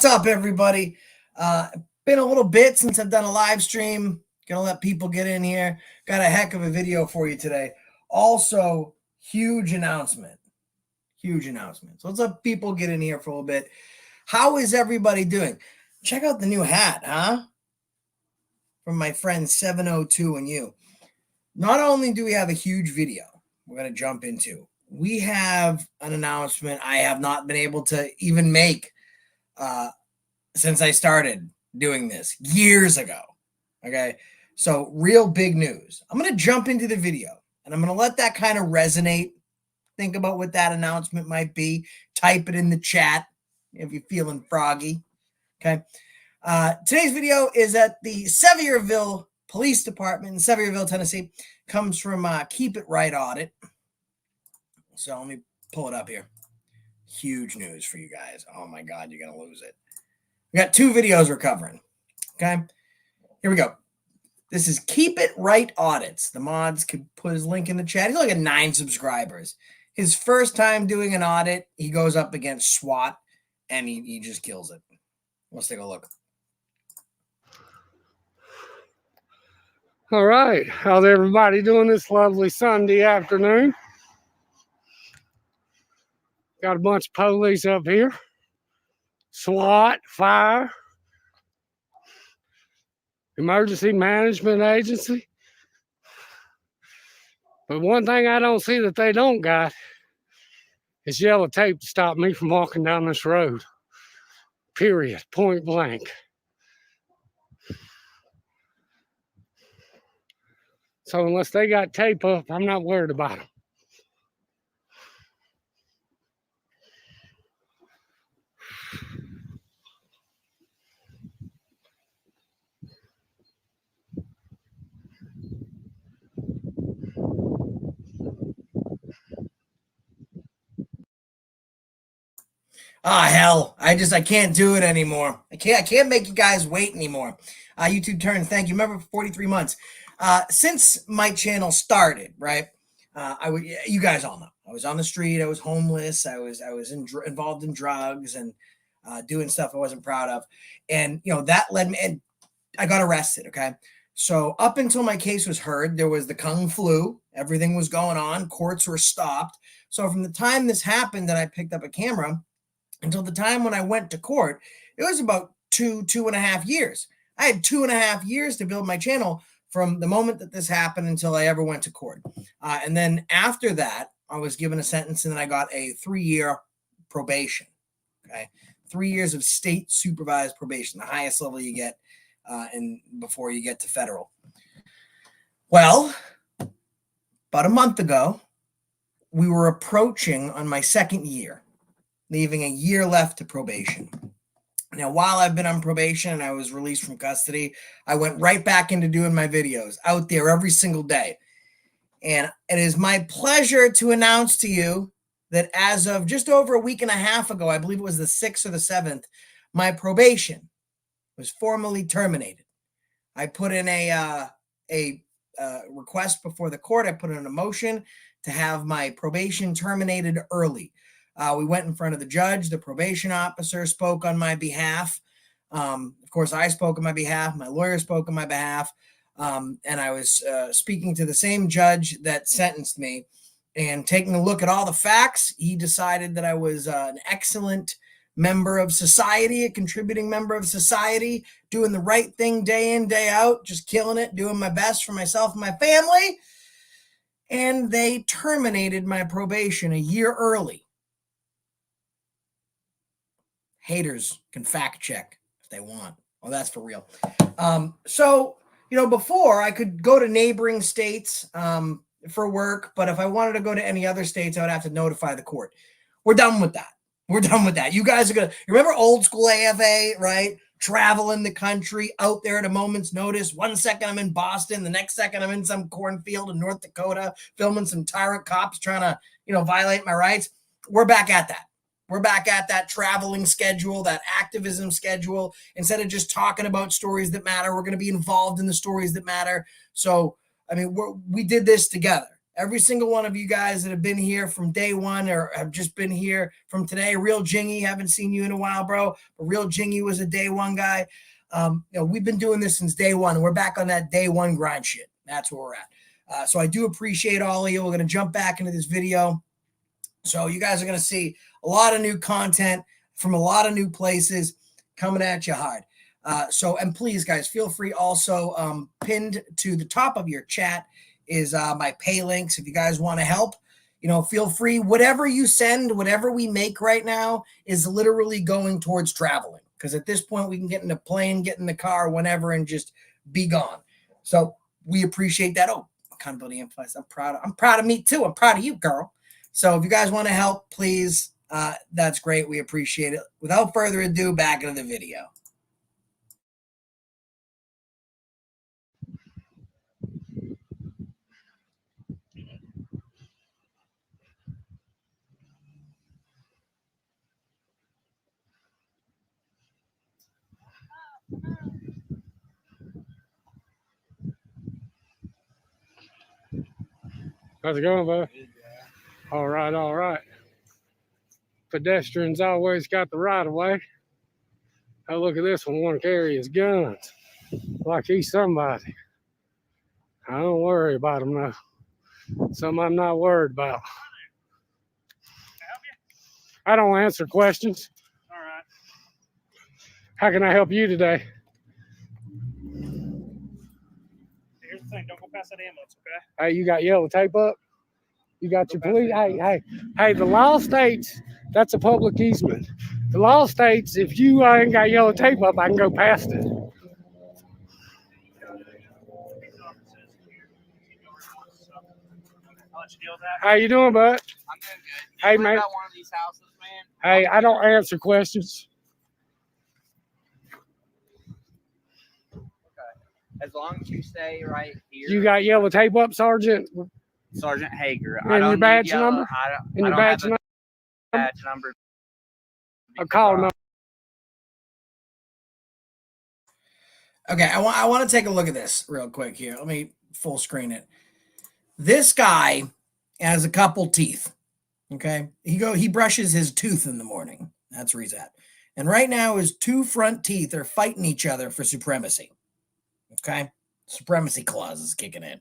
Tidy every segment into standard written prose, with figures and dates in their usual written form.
What's up, everybody? Been a little bit since I've done a live stream. Gonna let people get in here. Got a heck of a video for you today. Also, huge announcement. Huge announcement. So let's let people get in here for a little bit. How is everybody doing? Check out the new hat, huh? From my friend 702 and you. Not only do we have a huge video we're going to jump into, we have an announcement I have not been able to even make since I started doing this years ago. Okay, so real big news. I'm going to jump into the video and I'm going to let that kind of resonate. Think about what that announcement might be. Type it in the chat if you're feeling froggy. Okay. Today's video is at the Sevierville Police Department in Sevierville, Tennessee. Comes from Keep It Right Audit. So let me pull it up here. Huge news for you guys. Oh my God, you're going to lose it. We got two videos we're covering. Okay. Here we go. This is Keep It Right Audits. The mods could put his link in the chat. He's only got 9 subscribers. His first time doing an audit, he goes up against SWAT, and he just kills it. Let's take a look. All right. How's everybody doing this lovely Sunday afternoon? Got a bunch of police up here. SWAT, fire, emergency management agency. But one thing I don't see that they don't got is yellow tape to stop me from walking down this road. Period. Point blank. So unless they got tape up, I'm not worried about them. Ah, hell. I can't do it anymore. I can't make you guys wait anymore. YouTube Turn, thank you. Remember, for 43 months. Since my channel started, right? You guys all know. I was on the street. I was homeless. I was involved in drugs and doing stuff I wasn't proud of. And, that led me, and I got arrested, okay? So up until my case was heard, there was the Kung Flu. Everything was going on. Courts were stopped. So from the time this happened that I picked up a camera until the time when I went to court, it was about 2.5 years. I had 2.5 years to build my channel from the moment that this happened until I ever went to court. And then after that, I was given a sentence and then I got a 3-year probation. Okay. 3 years of state supervised probation, the highest level you get before you get to federal. Well, about a month ago, we were approaching on my 2nd year, leaving a year left to probation. Now, while I've been on probation and I was released from custody, I went right back into doing my videos out there every single day. And it is my pleasure to announce to you that as of just over a week and a half ago, I believe it was the 6th or the 7th, my probation was formally terminated. I put in a request before the court. I put in a motion to have my probation terminated early. We went in front of the judge. The probation officer spoke on my behalf. Of course, I spoke on my behalf. My lawyer spoke on my behalf. And I was speaking to the same judge that sentenced me. And taking a look at all the facts, he decided that I was an excellent member of society, a contributing member of society, doing the right thing day in, day out, just killing it, doing my best for myself and my family. And they terminated my probation a year early. Haters can fact check if they want. Well, that's for real. So, before I could go to neighboring states for work, but if I wanted to go to any other states, I would have to notify the court. We're done with that. We're done with that. You guys are going to remember old school AFA, right? Traveling the country out there at a moment's notice. 1 second I'm in Boston. The next second I'm in some cornfield in North Dakota filming some tyrant cops trying to, violate my rights. We're back at that. We're back at that traveling schedule, that activism schedule. Instead of just talking about stories that matter, we're going to be involved in the stories that matter. So, we did this together. Every single one of you guys that have been here from day one or have just been here from today. Real Jingy, haven't seen you in a while, bro. But Real Jingy was a day one guy. We've been doing this since day one. We're back on that day one grind shit. That's where we're at. So I do appreciate all of you. We're going to jump back into this video. So you guys are going to see a lot of new content from a lot of new places coming at you hard. And please, guys, feel free also pinned to the top of your chat is my pay links. If you guys want to help, feel free. Whatever you send, whatever we make right now is literally going towards traveling. Because at this point, we can get in a plane, get in the car, whenever, and just be gone. So we appreciate that. Oh, accountability implies I'm proud of me too. I'm proud of you, girl. So if you guys want to help, please, that's great. We appreciate it. Without further ado, back into the video. How's it going, bud? All right, all right. Pedestrians always got the right of way. Oh, look at this one. Want to carry his guns like he's somebody. I don't worry about him though. Some I'm not worried about. I don't answer questions. All right. How can I help you today? Here's the thing. Don't go past that ambulance, okay? Hey, you got yellow tape up? You got your police? Hey, the law states that's a public easement. The law states if you ain't got yellow tape up, I can go past it. I'll let you deal with that. How you doing, bud? I'm doing good. Hey, You man. got one of these houses, man? Hey, I don't answer questions. As long as you stay right here. You got yellow tape up, Sergeant? Sergeant Hager. And your badge number? And your badge number? Badge number. A call number. Okay, I want to take a look at this real quick here. Let me full screen it. This guy has a couple teeth. Okay, he brushes his tooth in the morning. That's where he's at. And right now, his two front teeth are fighting each other for supremacy. Okay, supremacy clause is kicking in.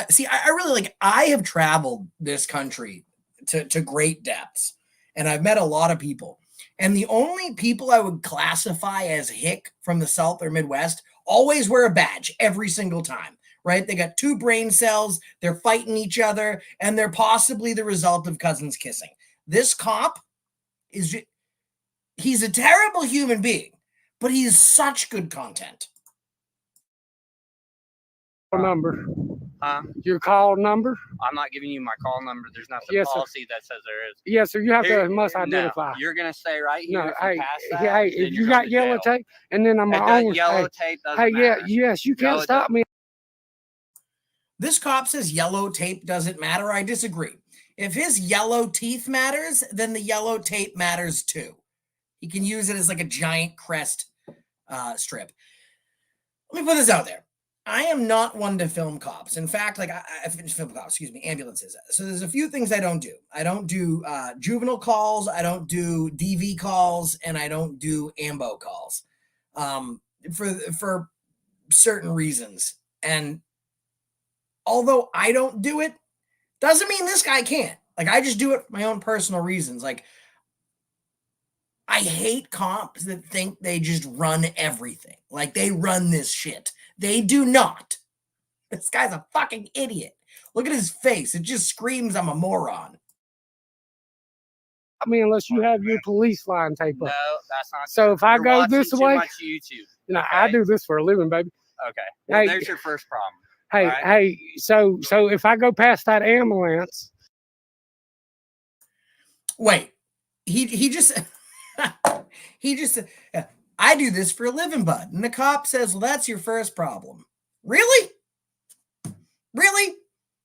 See, I really I have traveled this country to great depths, and I've met a lot of people. And the only people I would classify as hick from the South or Midwest always wear a badge every single time, right? They got two brain cells, they're fighting each other, and they're possibly the result of cousins kissing. This cop he's a terrible human being, but he's such good content. Number. Huh? Your call number? I'm not giving you my call number. There's nothing Yes, sir. policy that says there is. Yes, sir. You have Here- to must identify. No, you're gonna stay right here. No, If you hey, pass that, hey, then if you're you going got to yellow jail. tape, and then I'm It my does- own. yellow tape doesn't Hey, yeah, matter. yes, you can't Yellow stop me. This cop says yellow tape doesn't matter. I disagree. If his yellow teeth matters, then the yellow tape matters too. He can use it as like a giant crest strip. Let me put this out there. I am not one to film cops. In fact, I film cops, excuse me, ambulances. So there's a few things I don't do. I don't do juvenile calls. I don't do DV calls, and I don't do AMBO calls for certain reasons. And although I don't do it, doesn't mean this guy can't. I just do it for my own personal reasons. I hate cops that think they just run everything. They run this shit. They do not. This guy's a fucking idiot. Look at his face. It just screams I'm a moron. I mean, unless you have your police line tape No, up. that's not. So if I You're go watching this too way, much YouTube. I okay? do this for a living, baby. Okay. Well, Hey, there's your first problem. Hey, right? hey. So if I go past that ambulance, wait, he just he just I do this for a living, bud. And the cop says, well, that's your first problem. Really? Really?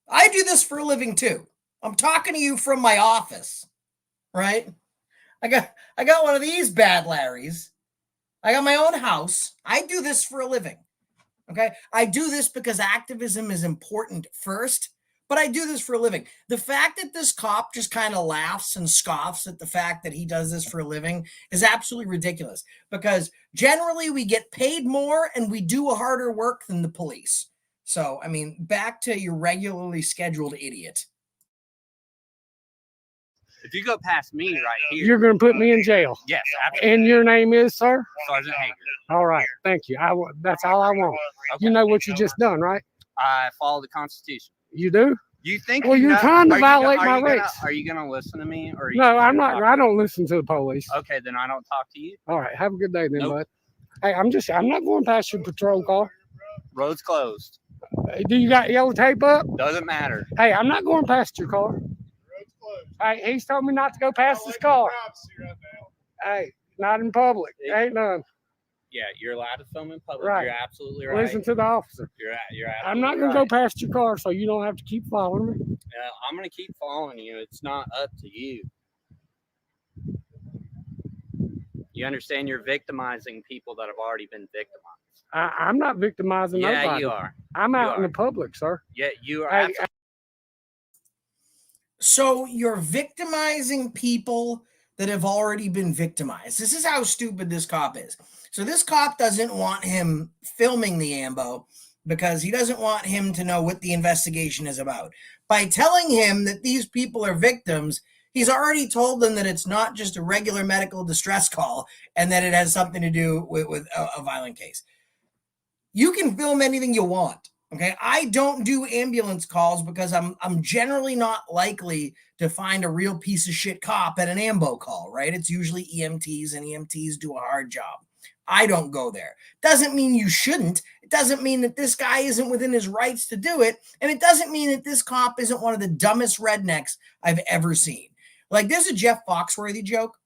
I do this for a living too. I'm talking to you from my office, right? I got one of these bad Larrys. I got my own house. I do this for a living. Okay. I do this because activism is important first, but I do this for a living. The fact that this cop just kind of laughs and scoffs at the fact that he does this for a living is absolutely ridiculous, because generally we get paid more and we do a harder work than the police. So, I mean, back to your regularly scheduled idiot. If you go past me right here, You're going to put me in jail. yes, absolutely. And your name is, sir? Sergeant Hager. All right. Thank you. That's all I want. Okay. You know what you just done, right? I follow the Constitution. You do? You think? Well, you you're know, trying to are you violate gonna- my are you gonna- rights. Are you going to listen to me? Or are you No, just I'm gonna not. talk I to don't listen to the police. me? Okay, then I don't talk to you. All right. Have a good day then, Nope. bud. Hey, I'm not going past your patrol car. Road's closed. Hey, do you got yellow tape up? Doesn't matter. Hey, I'm not going past your car. Hey, he's told me not to go past his car. Hey, not in public. Ain't none. Yeah, you're allowed to film in public. Right. You're absolutely right. Listen to the officer. You're I'm not absolutely going to right. go past your car, so you don't have to keep following me. I'm going to keep following you. It's not up to you. You understand? You're victimizing people that have already been victimized. I'm not victimizing Yeah, nobody. you are. I'm out in are. the public, sir. Yeah, you are. Hey, Absolutely. So you're victimizing people that have already been victimized. This is how stupid this cop is. So this cop doesn't want him filming the ambo because he doesn't want him to know what the investigation is about. By telling him that these people are victims, he's already told them that it's not just a regular medical distress call and that it has something to do with a violent case. You can film anything you want. Okay, I don't do ambulance calls because I'm generally not likely to find a real piece of shit cop at an ambo call, right? It's usually EMTs, and EMTs do a hard job. I don't go there. Doesn't mean you shouldn't. It doesn't mean that this guy isn't within his rights to do it, and it doesn't mean that this cop isn't one of the dumbest rednecks I've ever seen. Like, there's a Jeff Foxworthy joke,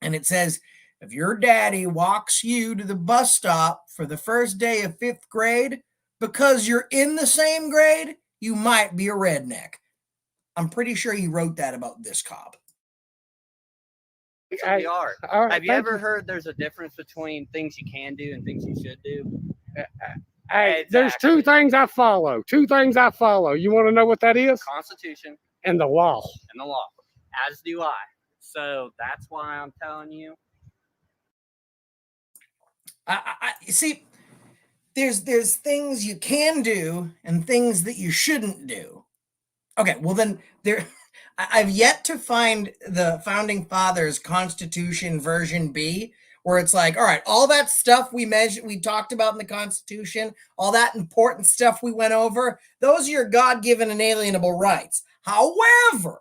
and it says, if your daddy walks you to the bus stop for the first day of 5th grade, because you're in the same grade, you might be a redneck. I'm pretty sure he wrote that about this cop. We are. All right, Have you thank ever heard there's a difference between things you can do and things you should do? Hey, there's Exactly. two things I follow. You want to know what that is? Constitution And the law. and the law, as do I. So that's why I'm telling you. I see. There's things you can do and things that you shouldn't do. Okay, well then I've yet to find the Founding Fathers Constitution version B, where it's like, all right, all that stuff we talked about in the Constitution, all that important stuff we went over, those are your God-given inalienable rights. However,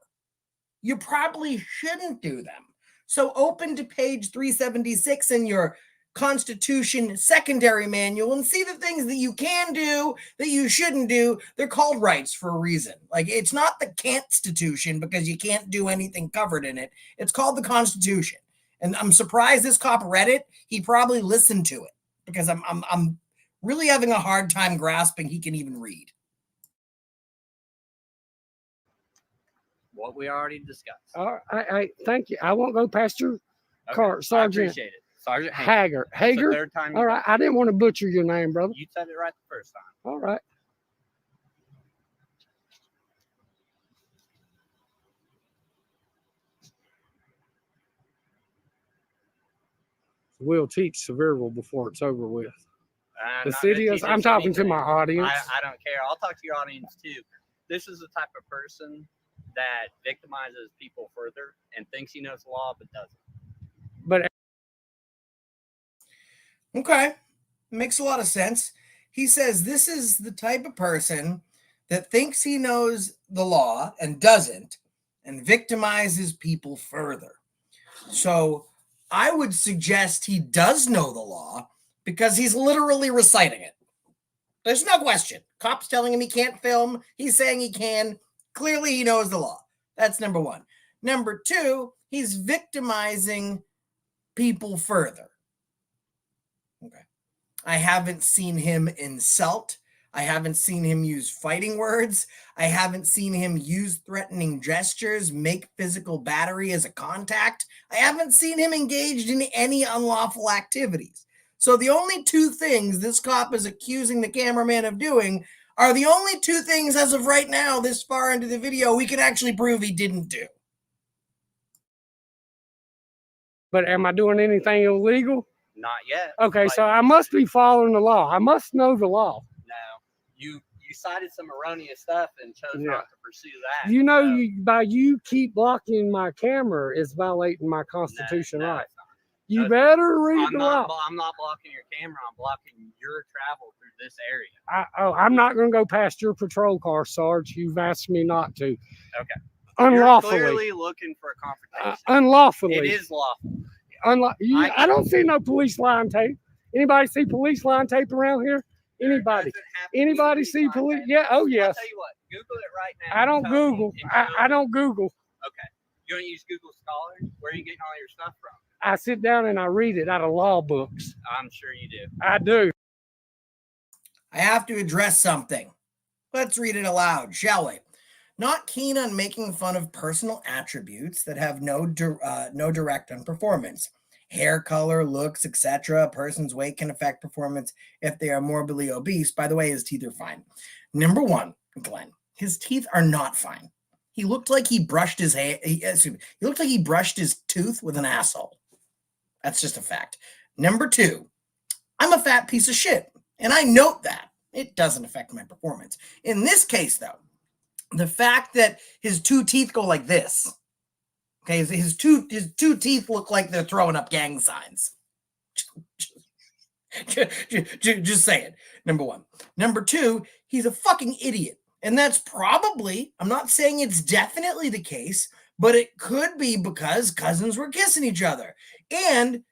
you probably shouldn't do them. So open to page 376 in your Constitution secondary manual and see the things that you can do that you shouldn't do. They're called rights for a reason. Like, it's not the Constitution because you can't do anything covered in it. It's called the Constitution. And I'm surprised this cop read it. He probably listened to it, because I'm really having a hard time grasping he can even read. What we already discussed. All right, thank you. I won't go past your Okay, car, I Sergeant appreciate it. Sergeant Hager. It's the Hager? third time you All right, I didn't want to butcher your name, brother. You said it right the first time. All right. We'll teach Sevierville before it's over with. I'm The not city gonna is, teach I'm us talking to anything. my audience. I don't care. I'll talk to your audience too. This is the type of person that victimizes people further and thinks he knows the law but doesn't. But Okay, makes a lot of sense. He says this is the type of person that thinks he knows the law and doesn't, and victimizes people further. So I would suggest he does know the law because he's literally reciting it. There's no question. Cops telling him he can't film. He's saying he can. Clearly, he knows the law. That's number one. Number two, he's victimizing people further. Okay. I haven't seen him insult. I haven't seen him use fighting words. I haven't seen him use threatening gestures, make physical battery as a contact. I haven't seen him engaged in any unlawful activities. So the only two things this cop is accusing the cameraman of doing are the only two things as of right now, this far into the video, we can actually prove he didn't do. But am I doing anything illegal? Not yet. Okay, but so I must be following the law. I must know the law. No, you cited some erroneous stuff and chose Yeah. not to pursue that. You know, so, you keep blocking my camera is violating my Constitution no, right. it's not. You No, better read I'm the not, law. I'm not blocking your camera. I'm blocking your travel through this area. I'm not going to go past your patrol car, Sarge. You've asked me not to. Okay. Unlawfully. You're clearly looking for a confrontation. Unlawfully. It is lawful. I don't see no police line tape. Anybody see police line tape around here? Anybody? Anybody see police? Yeah. Oh, yes. I'll tell you what. Google it right now. I don't Google. I don't Google. Okay. You don't use Google Scholar? Where are you getting all your stuff from? I sit down and I read it out of law books. I'm sure you do. I do. I have to address something. Let's read it aloud, shall we? Not keen on making fun of personal attributes that have no direct on performance. Hair color, looks, etc. A person's weight can affect performance if they are morbidly obese. By the way, his teeth are fine. Number one, Glenn, his teeth are not fine. He looked like he brushed his he looked like he brushed his tooth with an asshole. That's just a fact. Number two, I'm a fat piece of shit, and I note that. It doesn't affect my performance. In this case, though, the fact that his two teeth go like this, okay, his two teeth look like they're throwing up gang signs. Just saying. Number one. Number two, he's a fucking idiot. And that's probably, I'm not saying it's definitely the case, but it could be because cousins were kissing each other. And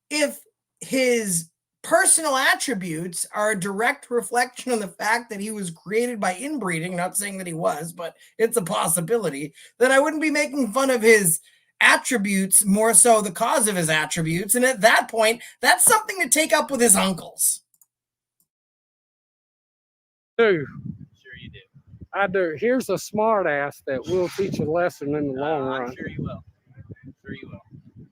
if his personal attributes are a direct reflection on the fact that he was created by inbreeding, not saying that he was, but it's a possibility, then I wouldn't be making fun of his attributes, more so the cause of his attributes. And at that point, that's something to take up with his uncles. Do. Sure you do. I do. Here's a smart ass that will teach a lesson in the long run. I'm sure you will. I'm sure you will.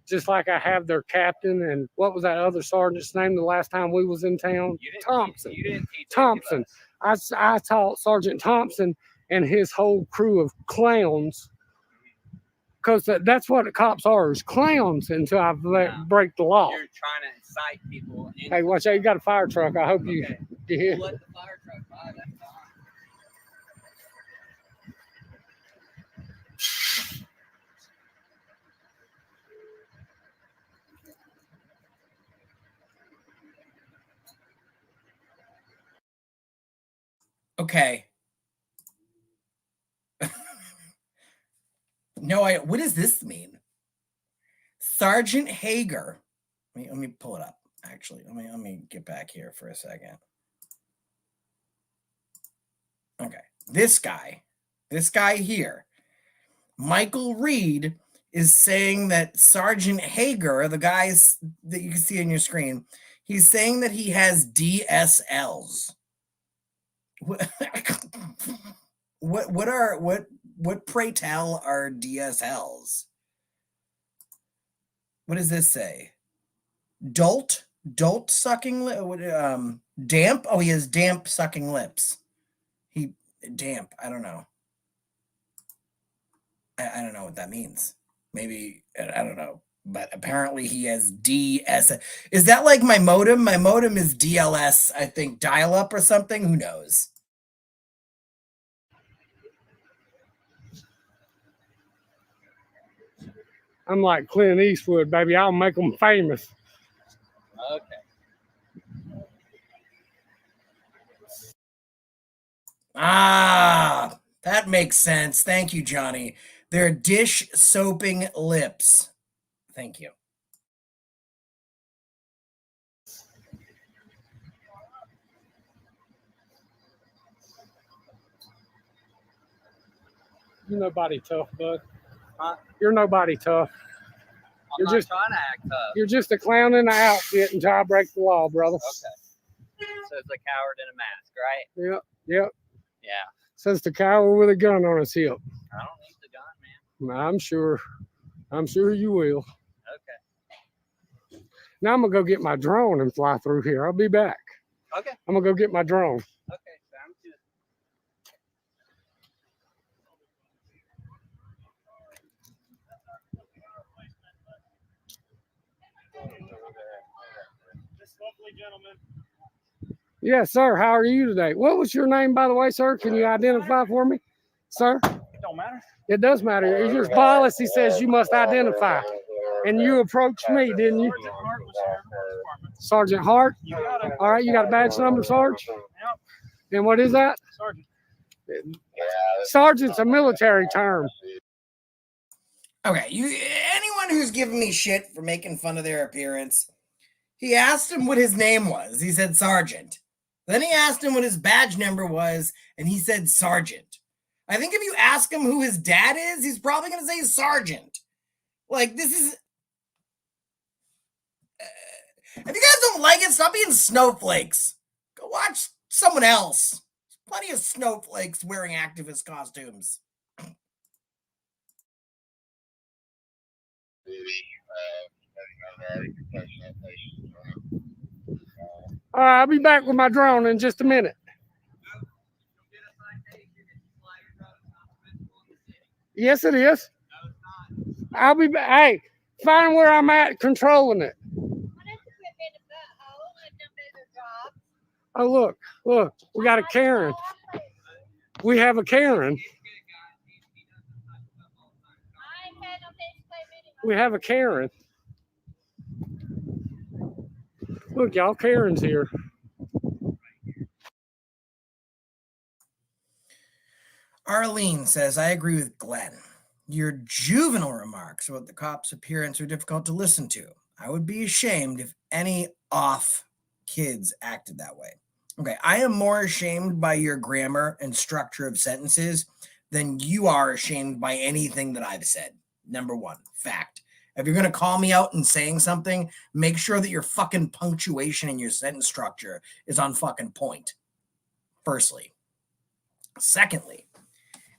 Just like I have their captain and what was that other sergeant's name the last time we was in town? Thompson. You didn't teach Thompson. I taught Sergeant Thompson and his whole crew of clowns, because that's what the cops are, is clowns until I break the law. You're trying to incite people. Hey, watch out. You got a fire truck. I hope you hear. We'll let the fire truck by. That's fine. Okay. No, what does this mean? Sergeant Hager. Let me pull it up. Actually, let me get back here for a second. Okay. This guy here, Michael Reed, is saying that Sergeant Hager, the guys that you can see on your screen, he's saying that he has DSLs. What pray tell are DSLs? What does this say? Dolt sucking damp. Oh, he has damp sucking lips. Damp. I don't know. I don't know what that means. Maybe I don't know. But apparently he has DS. Is that like my modem? My modem is DLS, I think, dial up or something. Who knows? I'm like Clint Eastwood, baby. I'll make them famous. Okay. Ah, that makes sense. Thank you, Johnny. They're dish soaping lips. Thank you. You're nobody tough, bud. Huh? You're nobody tough. I'm not trying to act tough. You're just a clown in an outfit until I break the law, brother. Okay. So it's a coward in a mask, right? Yep. Yeah. Says the coward with a gun on his hip. I don't need the gun, man. I'm sure you will. Okay. Now I'm gonna go get my drone and fly through here. I'll be back. Okay. I'm gonna go get my drone. Okay. Sounds good. This lovely gentleman. Yes, sir. How are you today? What was your name, by the way, sir? Can you identify for me, sir? It don't matter. It does matter. Your policy says you must identify. And you approached me, didn't you? Sergeant Hart was Sheriff Department. Sergeant Hart? You got it. All right, you got a badge number, Sarge? Yep. And what is that? Sergeant. Sergeant's a military term. Okay, anyone who's giving me shit for making fun of their appearance, he asked him what his name was. He said Sergeant. Then he asked him what his badge number was, and he said Sergeant. I think if you ask him who his dad is, he's probably going to say Sergeant. Like, this is... if you guys don't like it, stop being snowflakes. Go watch someone else. There's plenty of snowflakes wearing activist costumes. All right, I'll be back with my drone in just a minute. Yes, it is. I'll be back. Hey, find where I'm at controlling it. Oh, look, we got a Karen. We have a Karen. We have a Karen. Look, y'all, Karen's here. Arlene says, I agree with Glenn. Your juvenile remarks about the cop's appearance are difficult to listen to. I would be ashamed if any off kids acted that way. Okay, I am more ashamed by your grammar and structure of sentences than you are ashamed by anything that I've said. Number one, fact. If you're going to call me out and saying something, make sure that your fucking punctuation and your sentence structure is on fucking point. Firstly. Secondly,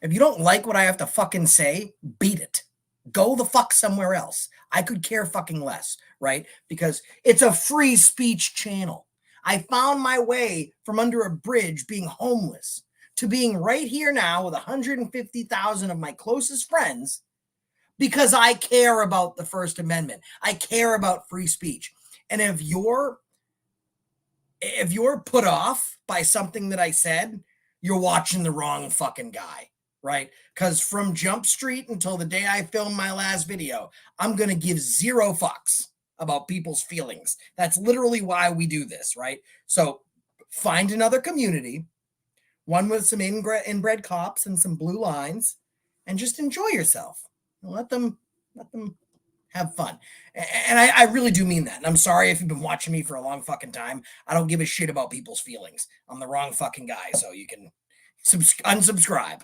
if you don't like what I have to fucking say, beat it. Go the fuck somewhere else. I could care fucking less, right? Because it's a free speech channel. I found my way from under a bridge being homeless to being right here now with 150,000 of my closest friends because I care about the First Amendment. I care about free speech. And if you're put off by something that I said, you're watching the wrong fucking guy, right? Because from Jump Street until the day I filmed my last video, I'm going to give zero fucks about people's feelings. That's literally why we do this, right? So find another community, one with some inbred cops and some blue lines, and just enjoy yourself. Let them have fun. And I really do mean that. And I'm sorry if you've been watching me for a long fucking time. I don't give a shit about people's feelings. I'm the wrong fucking guy, so you can unsubscribe.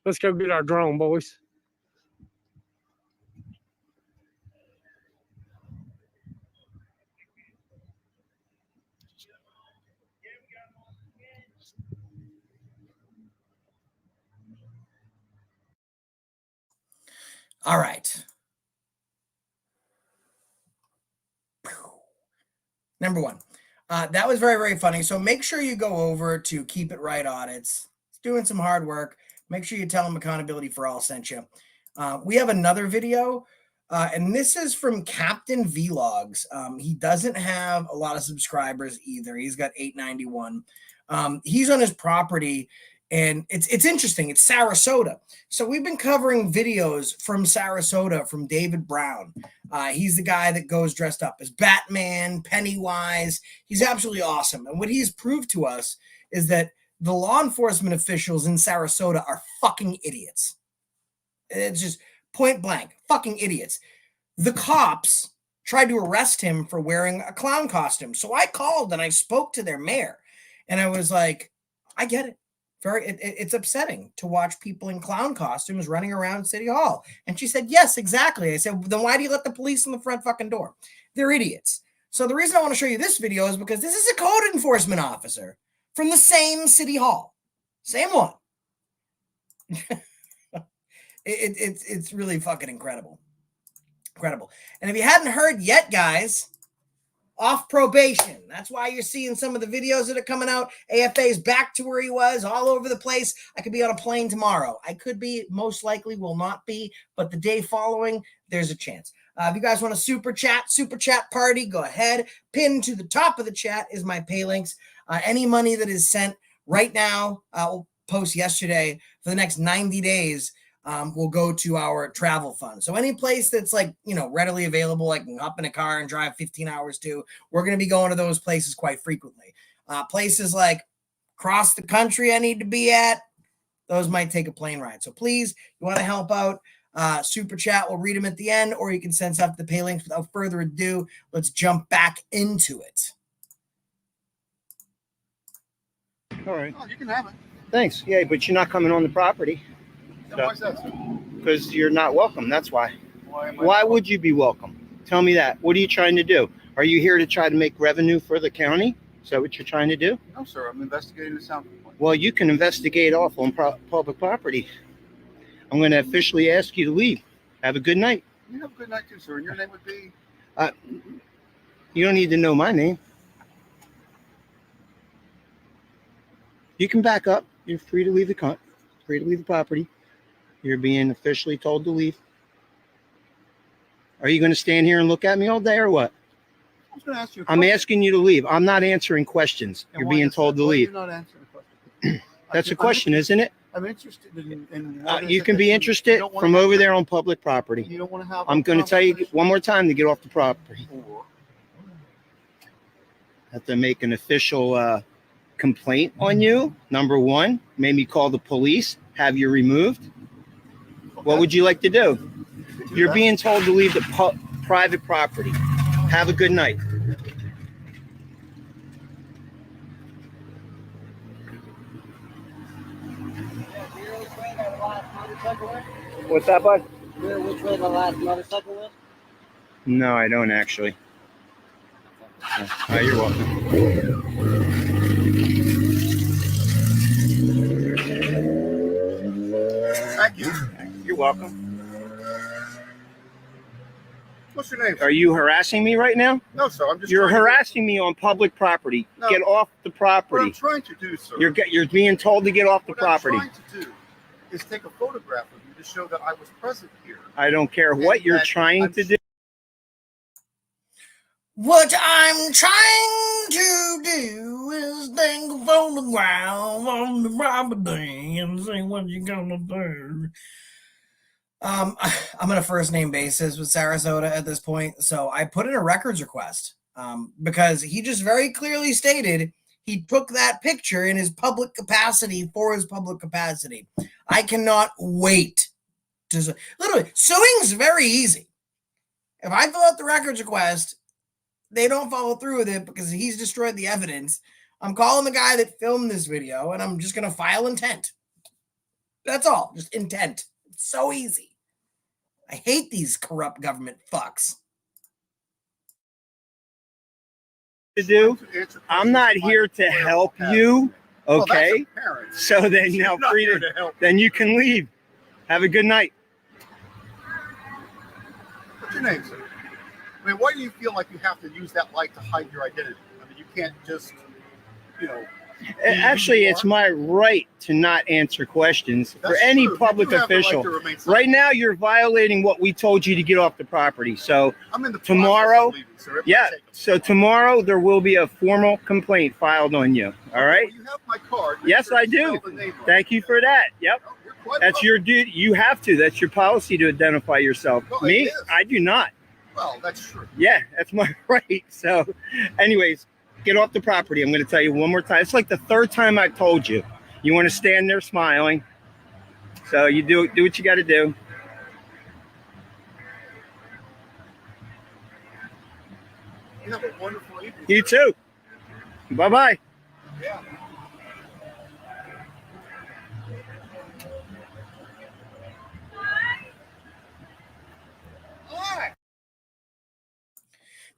Let's go get our drone, boys. All right. Number one, that was very, very funny. So make sure you go over to Keep It Right Audits. It's doing some hard work. Make sure you tell them Accountability for All sent you. We have another video, and this is from Captain Vlogs. He doesn't have a lot of subscribers either. He's got 891. He's on his property, and it's interesting. It's Sarasota. So we've been covering videos from Sarasota from David Brown. He's the guy that goes dressed up as Batman, Pennywise. He's absolutely awesome. And what he's proved to us is that the law enforcement officials in Sarasota are fucking idiots. It's just point blank, fucking idiots. The cops tried to arrest him for wearing a clown costume. So I called and I spoke to their mayor. And I was like, I get it. It's upsetting to watch people in clown costumes running around City Hall. And she said, yes, exactly. I said, then why do you let the police in the front fucking door? They're idiots. So the reason I want to show you this video is because this is a code enforcement officer from the same City Hall. Same one. It's really fucking incredible. Incredible. And if you hadn't heard yet, guys, off probation. That's why you're seeing some of the videos that are coming out. AFA's back to where he was, all over the place. I could be on a plane tomorrow. I could be, most likely will not be, but the day following, there's a chance. If you guys want a super chat party, go ahead. Pinned to the top of the chat is my pay links. Any money that is sent right now, we'll post yesterday, for the next 90 days, will go to our travel fund. So any place that's like, readily available, I can hop in a car and drive 15 hours to, we're going to be going to those places quite frequently. Places like across the country I need to be at, those might take a plane ride. So please, you want to help out, super chat, we'll read them at the end, or you can send stuff to the pay links. Without further ado, let's jump back into it. All right. Oh, you can have it. Thanks. Yeah, but you're not coming on the property Why is that, sir? because you're not welcome. That's why. Why Why would you be welcome? Tell me that. What are you trying to do? Are you here to try to make revenue for the county? Is that what you're trying to do? No, sir. I'm investigating the sound complaint. Well, you can investigate off on public property. I'm going to officially ask you to leave. Have a good night. You have a good night, too, sir. And your name would be? You don't need to know my name. You can back up. You're free to leave the property. You're being officially told to leave. Are you going to stand here and look at me all day or what? I was going to ask you a I'm question. asking you to leave. I'm not answering questions. And You're why being is told that? to Why are you leave. not answering a question? That's a question, isn't it? I'm interested in what is You it can that be you interested don't wanna from have over to- there on public property. You don't want to have. I'm going to tell you one more time to get off the property. Or Have to make an official complaint on you. Number one, made me call the police, have you removed. What would you like to do? You're being told to leave the private property. Have a good night. What's that, bud? Which way the last motorcycle went? No, I don't actually. Oh, you're welcome. thank you. You're welcome. What's your name? Are you harassing me right now? No, sir. I'm just. You're trying to- harassing me on public property. No. Get off the What I'm property. trying to do, sir. You're being told to get off the what property. I'm trying to do is take a photograph of you to show that I was present here. I don't care what you're that trying I'm to do. What I'm trying to do is take a photograph on the property and see what you're gonna do. I'm on a first name basis with Sarasota at this point, so I put in a records request because he just very clearly stated he took that picture in his public capacity for his public capacity. I cannot wait to literally suing's very easy. If I fill out the records request, they don't follow through with it because he's destroyed the evidence. I'm calling the guy that filmed this video and I'm just going to file intent. That's all. Just intent. It's so easy. I hate these corrupt government fucks. To do. Answer I'm not questions here to my help lawyer you. will have. Okay. Well, that's apparent. So then She's now not free here to, to help. then you can leave. Have a good night. What's your name, sir? I mean, why do you feel like you have to use that light to hide your identity? I mean, you can't just, be who Actually, you it's are. my right to not answer questions for That's any true. You public do have the right official. to remain silent. Right now, you're violating what we told you to get off the property. So I'm in the process tomorrow- of leaving, sir. It might yeah, take a so while. tomorrow there will be a formal complaint filed on you. All right. Well, you have my card. Make Yes, sure I you do. spell the name right. Thank you for that. Yep. No, you're quite That's welcome. your duty. You have to. That's your policy to identify yourself. Well, Me, it is. I do not. Well, that's true. Yeah, that's my right. So, anyways, get off the property. I'm going to tell you one more time. It's like the third time I've told you. You want to stand there smiling. So you do what you got to do. You have a wonderful evening. You sir. too. Bye-bye. Yeah.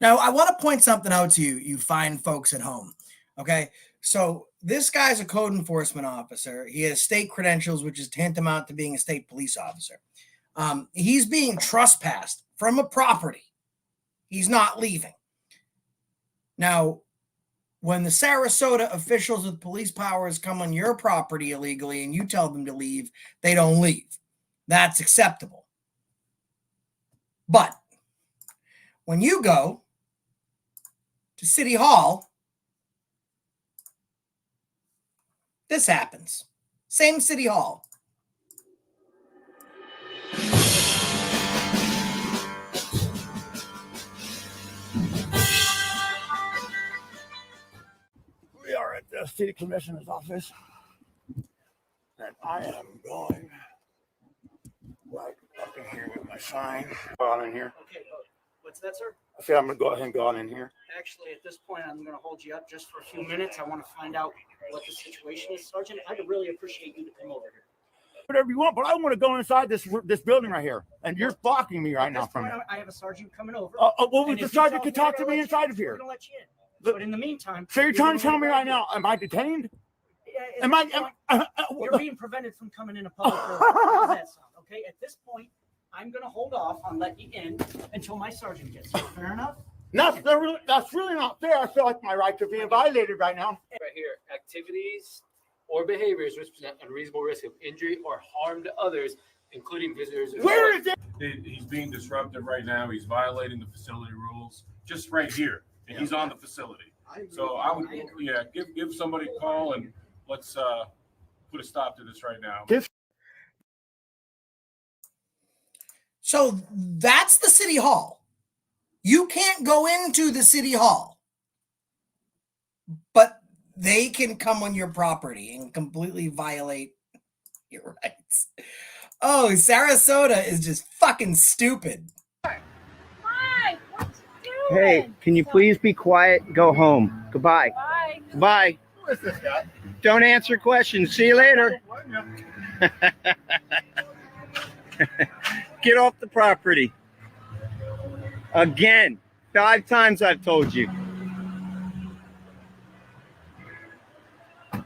Now, I want to point something out to you, you fine folks at home. Okay. So this guy's a code enforcement officer. He has state credentials, which is tantamount to being a state police officer. He's being trespassed from a property. He's not leaving. Now, when the Sarasota officials with police powers come on your property illegally and you tell them to leave, they don't leave. That's acceptable. But when you go to City Hall, this happens. Same City Hall. We are at the city commissioner's office, and I am going right up in here with my sign. Go on in here. Okay, what's that, sir? I said I'm gonna go ahead and go on in here. Actually, at this point, I'm going to hold you up just for a few minutes. I want to find out what the situation is, Sergeant. I'd really appreciate you to come over here. Whatever you want, but I want to go inside this building right here, and you're blocking me right now from it. I have a sergeant coming over. Well, and the if he sergeant tells can talk to to me let inside you of in, here. We're going to let you in. But in the meantime, So you're trying to tell me right now, am I detained? Am you're being prevented from coming in a public building. How's that sound? Okay, at this point, I'm going to hold off on letting you in until my sergeant gets here. Fair enough? That's really not fair. I feel like my rights are being violated right now. Right here, activities or behaviors which present unreasonable risk of injury or harm to others, including visitors. Where is it? He's being disruptive right now. He's violating the facility rules just right here, and he's on the facility. So I would, give somebody a call and let's put a stop to this right now. So that's the City Hall. You can't go into the City Hall, but they can come on your property and completely violate your rights. Oh, Sarasota is just fucking stupid. Hi, what you doing? Hey, can you please be quiet? Go home. Goodbye. Bye. Bye. Who is this guy? Don't answer questions. See you later. Get off the property. Again. 5 times I've told you. So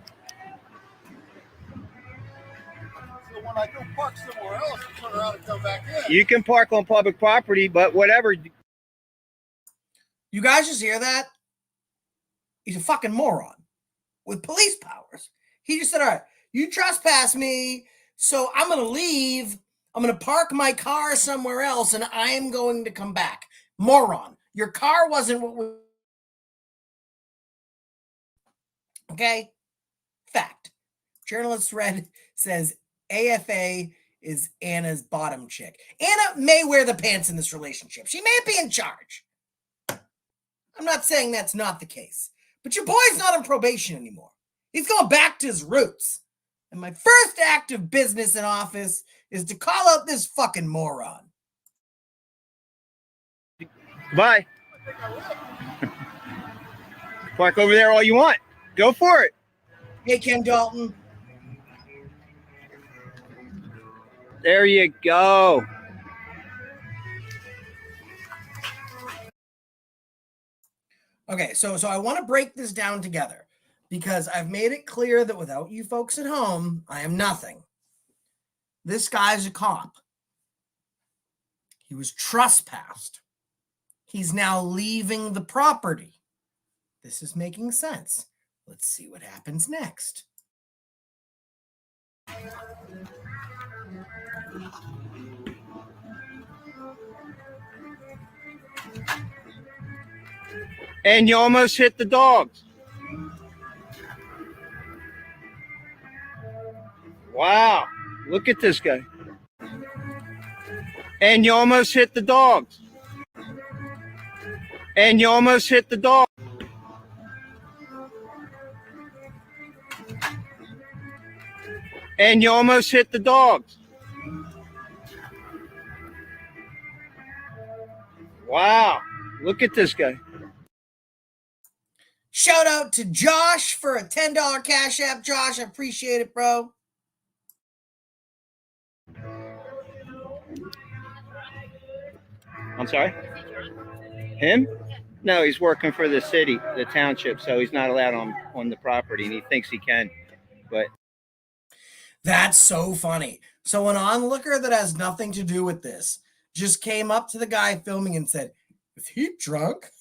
when I go park somewhere else, I turn around and come back in. You can park on public property, but whatever. You guys just hear that? He's a fucking moron with police powers. He just said, all right, you trespass me, so I'm going to leave. I'm going to park my car somewhere else, and I am going to come back. Moron. Your car wasn't what we... Okay? Fact. Journalist Red says AFA is Anna's bottom chick. Anna may wear the pants in this relationship. She may be in charge. I'm not saying that's not the case. But your boy's not on probation anymore. He's going back to his roots. And my first act of business in office is to call out this fucking moron. Bye. Park over there all you want. Go for it. Hey, Ken Dalton. There you go. Okay, so I want to break this down together because I've made it clear that without you folks at home, I am nothing. This guy's a cop. He was trespassed. He's now leaving the property. This is making sense. Let's see what happens next. And you almost hit the dogs. Wow. Look at this guy. And you almost hit the dogs. And you almost hit the dog. And you almost hit the dogs. Wow. Look at this guy. Shout out to Josh for a $10 Cash App. Josh, I appreciate it, bro. I'm sorry? Him? No, he's working for the city, the township, so he's not allowed on the property, and he thinks he can. But That's so funny. So an onlooker that has nothing to do with this just came up to the guy filming and said, "Is he drunk?"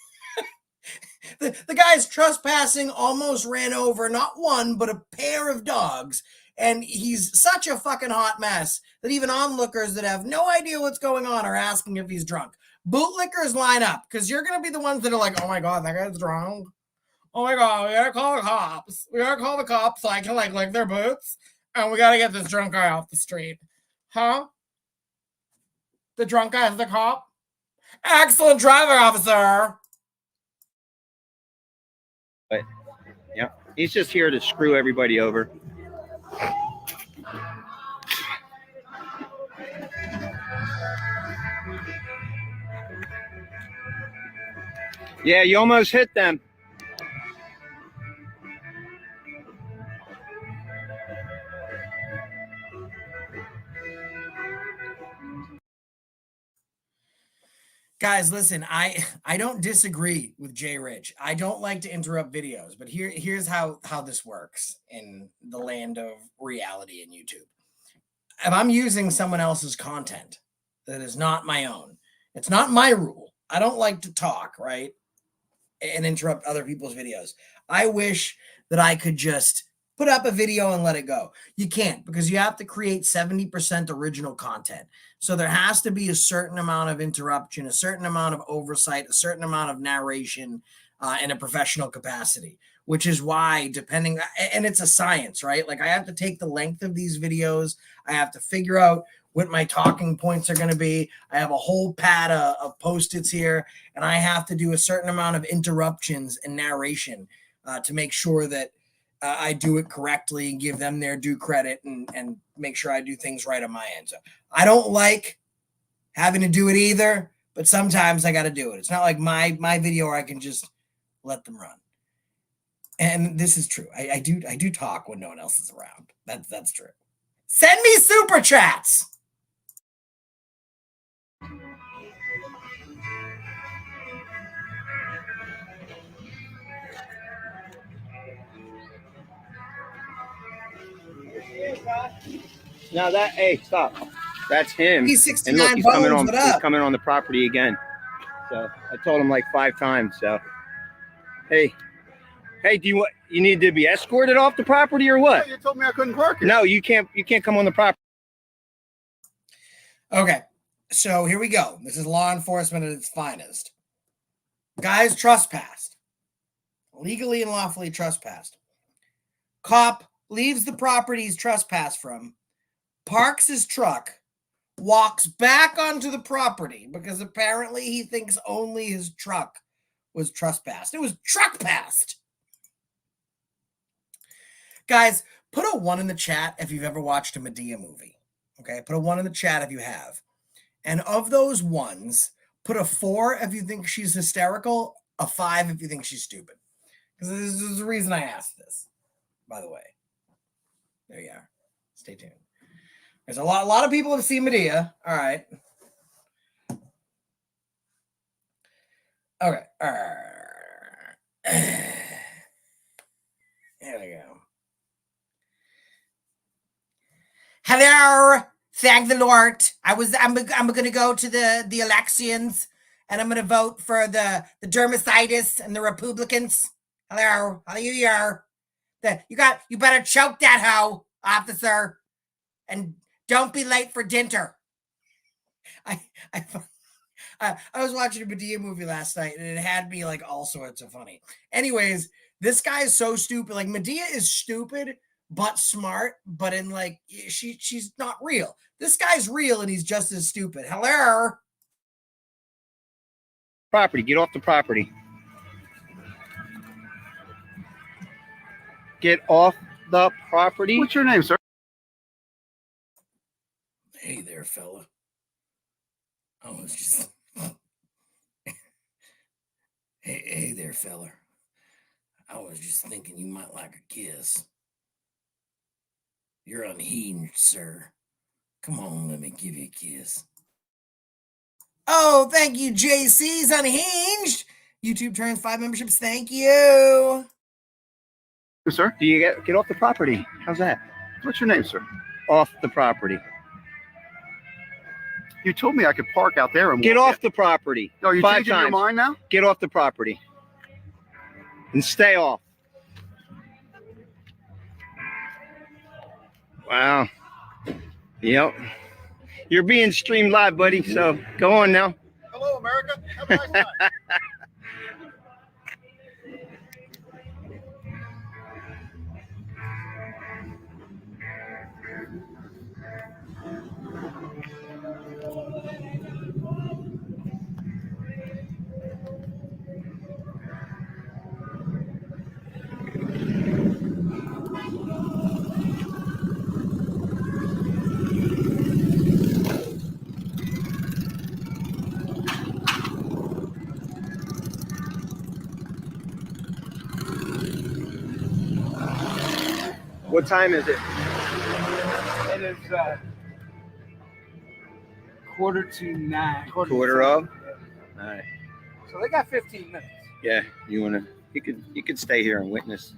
The guy's trespassing, almost ran over not one, but a pair of dogs. And he's such a fucking hot mess that even onlookers that have no idea what's going on are asking if he's drunk. Bootlickers line up because you're going to be the ones that are like, "Oh my God, that guy's drunk. Oh my God, we got to call the cops. We got to call the cops so I can like lick their boots. And we got to get this drunk guy off the street." Huh? The drunk guy is the cop? Excellent driver, officer. But yeah, he's just here to screw everybody over. Yeah, you almost hit them. Guys, listen, I don't disagree with Jay Rich. I don't like to interrupt videos, but here's how this works in the land of reality in YouTube. If I'm using someone else's content that is not my own, it's not my rule. I don't like to talk, right? And interrupt other people's videos. I wish that I could just put up a video and let it go. You can't, because you have to create 70% original content. So there has to be a certain amount of interruption, a certain amount of oversight, a certain amount of narration in a professional capacity, which is why depending, and it's a science, right? Like I have to take the length of these videos. I have to figure out what my talking points are going to be. I have a whole pad of Post-its here, and I have to do a certain amount of interruptions and narration to make sure that I do it correctly and give them their due credit and make sure I do things right on my end. So I don't like having to do it either, but sometimes I got to do it. It's not like my video where I can just let them run. And this is true. I do talk when no one else is around. That's true. Send me super chats. Now that, hey, stop. That's him. He's And look, 69 he's bones. he's coming on the property again. So I told him like 5 times. So hey, do you need to be escorted off the property or what? You told me I couldn't park here. No, you can't come on the property. Okay, so here we go. This is law enforcement at its finest. Guys trespassed. Legally and lawfully trespassed. Cop leaves the property he's trespassed from, parks his truck, walks back onto the property because apparently he thinks only his truck was trespassed. It was truck passed. Guys, put a 1 in the chat if you've ever watched a Medea movie. Okay, put a 1 in the chat if you have. And of those ones, put a 4 if you think she's hysterical, a 5 if you think she's stupid. Because this is the reason I asked this, by the way. There you are. Stay tuned. There's a lot of people have seen Medea. All right. Okay. There we go. Hello. Thank the Lord. I'm going to go to the elections, and I'm going to vote for the dermatitis and the Republicans. Hello. How you are? You better choke that hoe, officer, and don't be late for dinner. I was watching a Medea movie last night, and it had me like all sorts of funny. Anyways, this guy is so stupid. Like Medea is stupid but smart, but in like she's not real. This guy's real, and he's just as stupid. Hello. Property. Get off the property. Get off the property. What's your name, sir? Hey there, fella. I was just hey there, fella. I was just thinking you might like a kiss. You're unhinged, sir. Come on, let me give you a kiss. Oh, thank you, JC's unhinged. YouTube turns 5 memberships. Thank you. Sir? Do you get off the property? How's that? What's your name, sir? Off the property. You told me I could park out there and Get walk off the property. in. Are you 5 changing your times. mind now? Get off the property. And stay off. Wow. Yep. You're being streamed live, buddy. So go on now. Hello, America. Have a nice time. What time is it? It is 8:45. Quarter of? All right. So they got 15 minutes. Yeah. You could stay here and witness.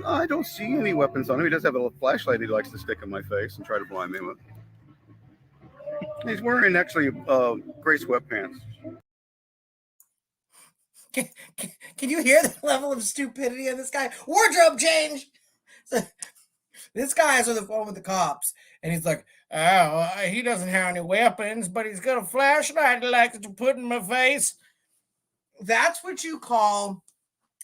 I don't see any weapons on him. He does have a little flashlight he likes to stick in my face and try to blind me with. He's wearing actually gray sweatpants. Can you hear the level of stupidity of this guy? Wardrobe change. This guy is on the phone with the cops, and he's like, "Oh, he doesn't have any weapons, but he's got a flashlight he likes to put in my face." That's what you call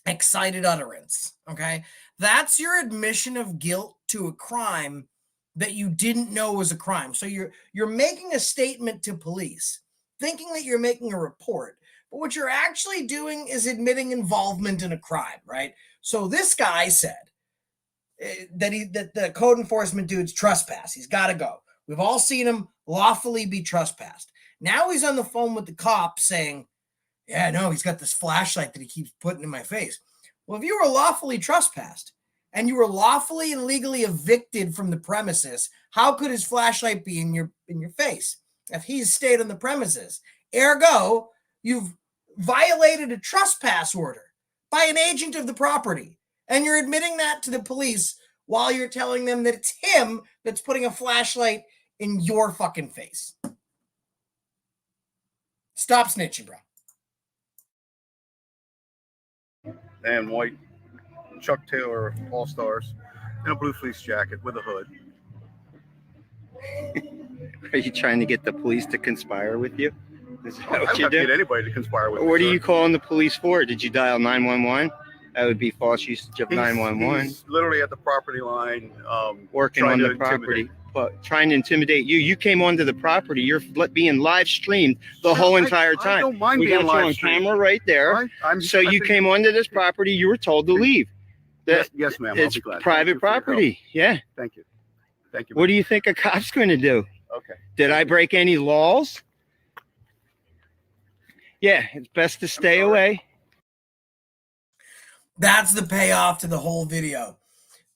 excited utterance, okay? That's your admission of guilt to a crime that you didn't know was a crime. So you're making a statement to police, thinking that you're making a report, but what you're actually doing is admitting involvement in a crime, right? So this guy said that the code enforcement dude's trespass. He's got to go. We've all seen him lawfully be trespassed. Now he's on the phone with the cop saying, "Yeah, no, he's got this flashlight that he keeps putting in my face." Well, if you were lawfully trespassed and you were lawfully and legally evicted from the premises, how could his flashlight be in your face if he's stayed on the premises? Ergo, you've violated a trespass order by an agent of the property, and you're admitting that to the police while you're telling them that it's him that's putting a flashlight in your fucking face. Stop snitching, bro. And white Chuck Taylor All-Stars and a blue fleece jacket with a hood. Are you trying to get the police to conspire with you? Is that I what don't you have to do? get anybody to conspire with me. What are sir. you calling the police for? Did you dial 911? That would be false usage of 911. He's literally at the property line, Working trying on to the property, intimidate. but trying to intimidate you. You came onto the property. You're being live streamed the whole entire time. I don't mind We being got you live on streamed. camera right there. So you came onto this property. You were told to leave. Yes, ma'am. I'll It's be glad. Thank private you for your help. property. Yeah. Thank you. Thank you. What do you think a cop's going to do? Okay. Did I break any laws? Yeah, it's best to stay away. That's the payoff to the whole video.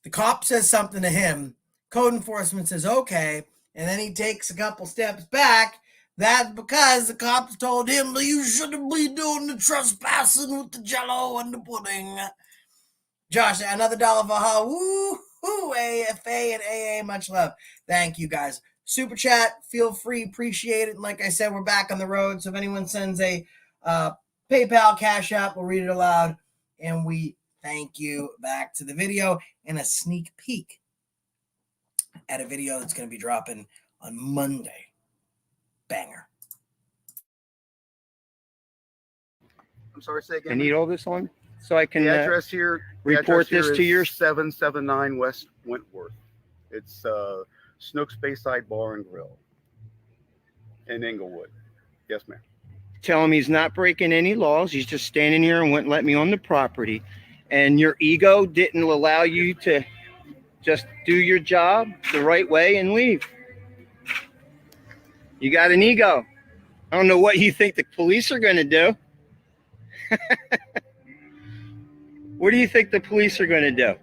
The cop says something to him. Code enforcement says, okay. And then he takes a couple steps back. That's because the cops told him that you shouldn't be doing the trespassing with the jello and the pudding. Josh, another $1 for her. Woo, AFA and AA, much love. Thank you, guys. Super chat, feel free, appreciate it. And like I said, we're back on the road. So if anyone sends a PayPal, Cash App, we'll read it aloud. And we thank you. Back to the video and a sneak peek at a video that's going to be dropping on Monday. Banger. I'm sorry, say again. I need all this on so I can The address here. report this to your 779 West Wentworth. It's Snook's Bayside Bar and Grill in Inglewood. Yes, ma'am. Tell him he's not breaking any laws. He's just standing here and wouldn't let me on the property. And your ego didn't allow you to just do your job the right way and leave. You got an ego. I don't know what you think the police are going to do. What do you think the police are going to do?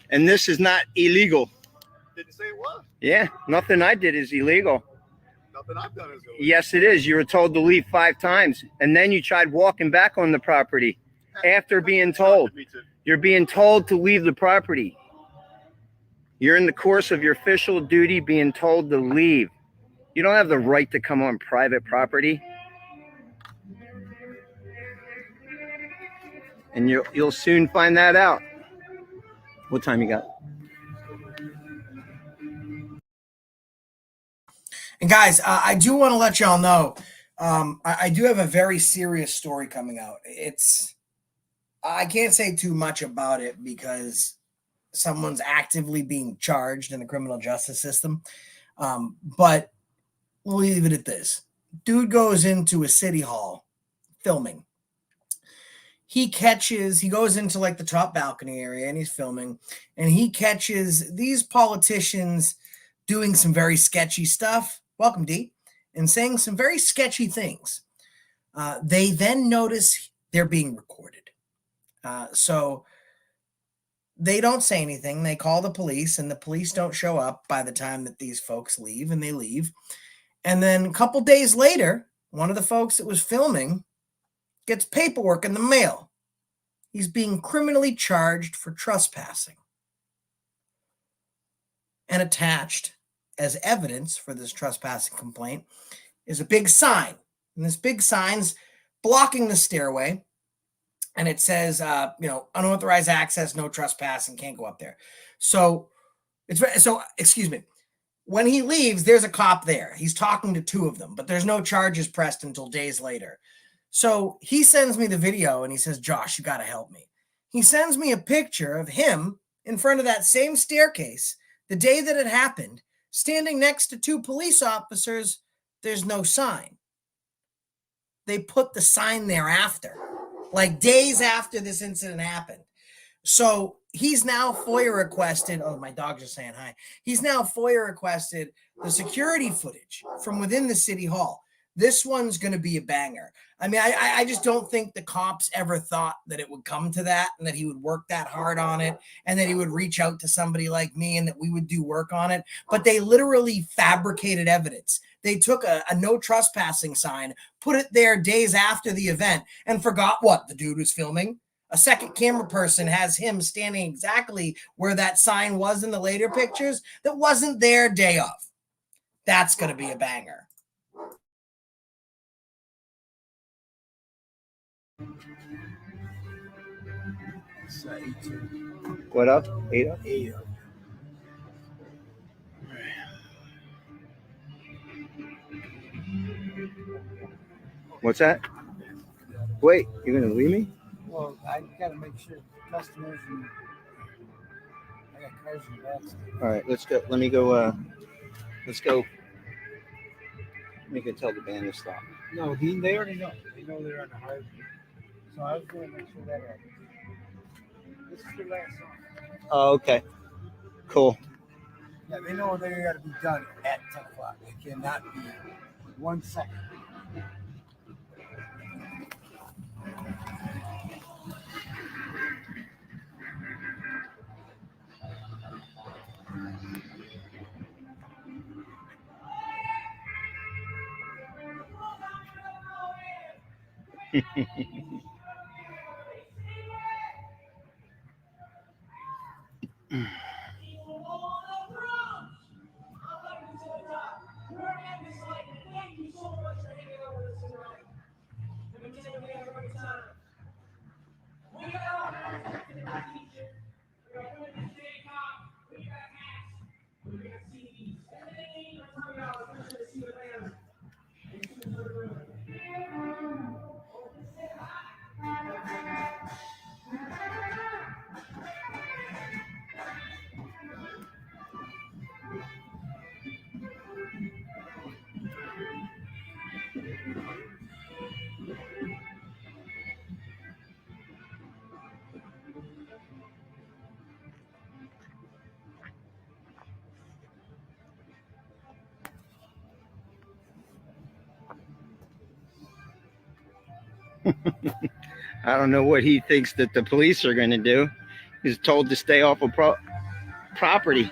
And this is not illegal. Didn't say it was. Yeah, nothing I did is illegal. Nothing I've done is illegal. Yes, it is. You were told to leave 5 times, and then you tried walking back on the property after being told. You're being told to leave the property. You're in the course of your official duty being told to leave. You don't have the right to come on private property. And you'll soon find that out. What time you got? And guys, I do want to let y'all know, I do have a very serious story coming out. I can't say too much about it because someone's actively being charged in the criminal justice system. But we'll leave it at this. Dude goes into a city hall filming. He goes into like the top balcony area and he's filming, and he catches these politicians doing some very sketchy stuff. Welcome, D. And saying some very sketchy things. They then notice they're being recorded. So they don't say anything. They call the police, and the police don't show up by the time that these folks leave, and they leave. And then a couple days later, one of the folks that was filming gets paperwork in the mail. He's being criminally charged for trespassing. And attached as evidence for this trespassing complaint is a big sign. And this big sign's blocking the stairway. And it says, unauthorized access, no trespassing, can't go up there. So excuse me. When he leaves, there's a cop there. He's talking to 2 of them, but there's no charges pressed until days later. So he sends me the video and he says, Josh, you got to help me. He sends me a picture of him in front of that same staircase the day that it happened, standing next to 2 police officers. There's no sign. They put the sign there after, like days after this incident happened. So he's now FOIA requested. Oh, my dog's just saying hi. He's now FOIA requested the security footage from within the city hall. This one's going to be a banger. I mean, I just don't think the cops ever thought that it would come to that and that he would work that hard on it and that he would reach out to somebody like me and that we would do work on it. But they literally fabricated evidence. They took a no trespassing sign, put it there days after the event, and forgot what the dude was filming. A second camera person has him standing exactly where that sign was in the later pictures that wasn't there day of. That's going to be a banger. What up? 8 up? 8 up. What's that? Wait, you're going to leave me? Well, I got to make sure customers and I got cars in the back. All right, let's go. Let me go. Let's go. Make it tell the band to stop. No, they already know. They know they're on the highway. So I was going to make sure that happens. This is their last song. Oh, okay. Cool. Yeah, they know they got to be done at 10 o'clock. It cannot be 1 second. I don't know what he thinks that the police are going to do. He's told to stay off of property.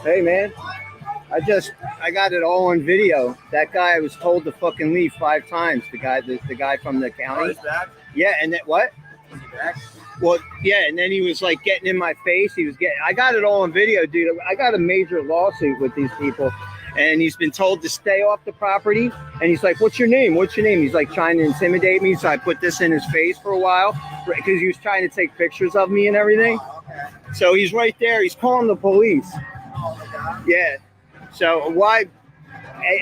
Hey, man. I got it all on video. That guy was told to fucking leave 5 times. The guy from the county. he's back? Yeah, and then what? Is he back? Well, yeah, and then he was like getting in my face. I got it all on video, dude. I got a major lawsuit with these people, and he's been told to stay off the property. And he's like, "What's your name? What's your name?" He's like trying to intimidate me. So I put this in his face for a while because he was trying to take pictures of me and everything. Oh, okay. So he's right there. He's calling the police. Oh, my God. Yeah. So why?